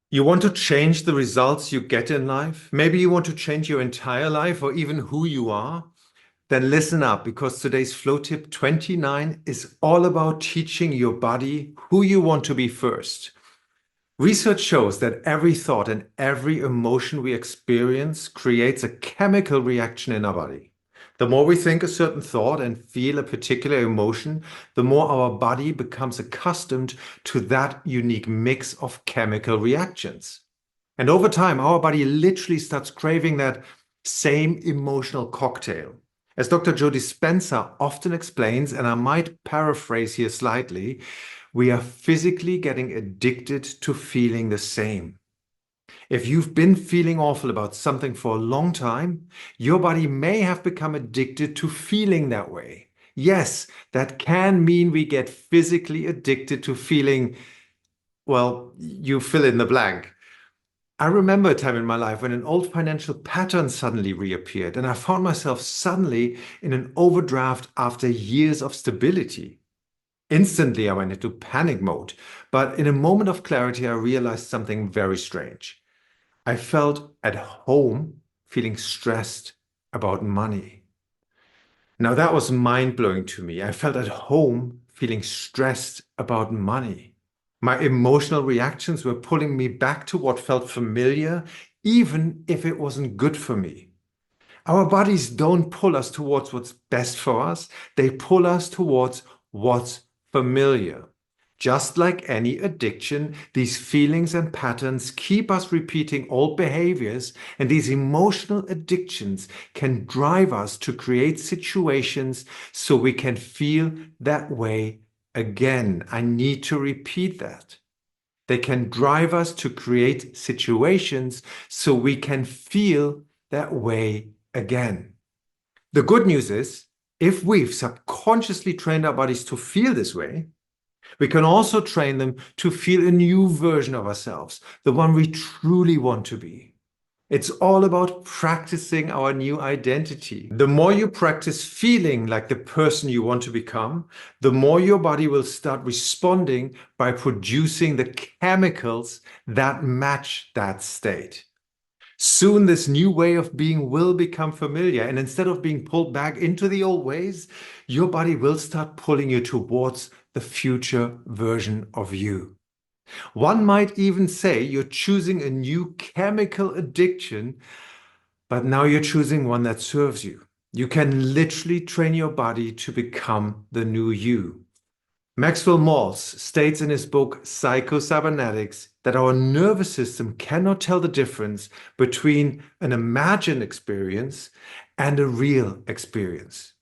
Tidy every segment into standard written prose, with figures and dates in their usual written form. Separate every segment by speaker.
Speaker 1: You want to change the results you get in life? Maybe you want to change your entire life or even who you are? Then listen up because today's flow tip 29 is all about teaching your body who you want to be first. Research shows that every thought and every emotion we experience creates a chemical reaction in our body. The more we think a certain thought and feel a particular emotion, the more our body becomes accustomed to that unique mix of chemical reactions. And over time, our body literally starts craving that same emotional cocktail. As Dr. Joe Dispenza often explains, and I might paraphrase here slightly, we are physically getting addicted to feeling the same. If you've been feeling awful about something for a long time, your body may have become addicted to feeling that way. Yes, that can mean we get physically addicted to feeling, well, you fill in the blank. I remember a time in my life when an old financial pattern suddenly reappeared, and I found myself suddenly in an overdraft after years of stability. Instantly, I went into panic mode, but in a moment of clarity, I realized something very strange. I felt at home feeling stressed about money. Now, that was mind blowing to me. I felt at home feeling stressed about money. My emotional reactions were pulling me back to what felt familiar, even if it wasn't good for me. Our bodies don't pull us towards what's best for us, they pull us towards what's familiar. Just like any addiction, these feelings and patterns keep us repeating old behaviors, and these emotional addictions can drive us to create situations so we can feel that way again. I need to repeat that. They can drive us to create situations so we can feel that way again. The good news is, if we've subconsciously trained our bodies to feel this way, we can also train them to feel a new version of ourselves, the one we truly want to be. It's all about practicing our new identity. The more you practice feeling like the person you want to become, the more your body will start responding by producing the chemicals that match that state. Soon, this new way of being will become familiar, and instead of being pulled back into the old ways, your body will start pulling you towards the future version of you. One might even say you're choosing a new chemical addiction, but now you're choosing one that serves you. You can literally train your body to become the new you. Maxwell Maltz states in his book Psycho-Cybernetics that our nervous system cannot tell the difference between an imagined experience and a real experience.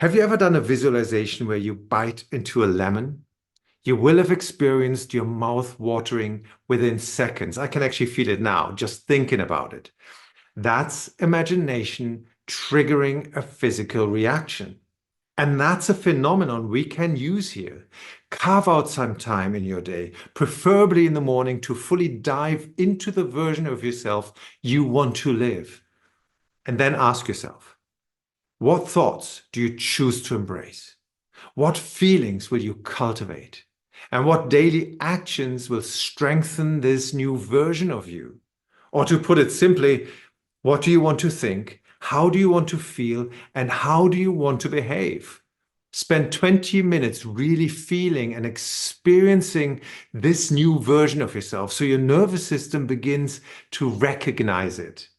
Speaker 1: Have you ever done a visualization where you bite into a lemon? You will have experienced your mouth watering within seconds. I can actually feel it now, just thinking about it. That's imagination triggering a physical reaction. And that's a phenomenon we can use here. Carve out some time in your day, preferably in the morning, to fully dive into the version of yourself you want to live. And then ask yourself, what thoughts do you choose to embrace? What feelings will you cultivate? And what daily actions will strengthen this new version of you? Or to put it simply, what do you want to think? How do you want to feel? And how do you want to behave? Spend 20 minutes really feeling and experiencing this new version of yourself so your nervous system begins to recognize it.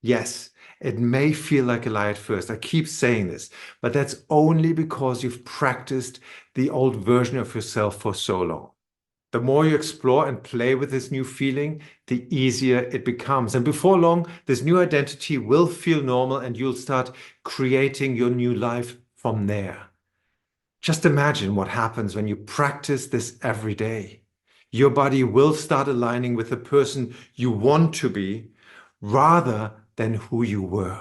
Speaker 1: Yes, it may feel like a lie at first. I keep saying this, but that's only because you've practiced the old version of yourself for so long. The more you explore and play with this new feeling, the easier it becomes. And before long, this new identity will feel normal and you'll start creating your new life from there. Just imagine what happens when you practice this every day. Your body will start aligning with the person you want to be rather than who you were.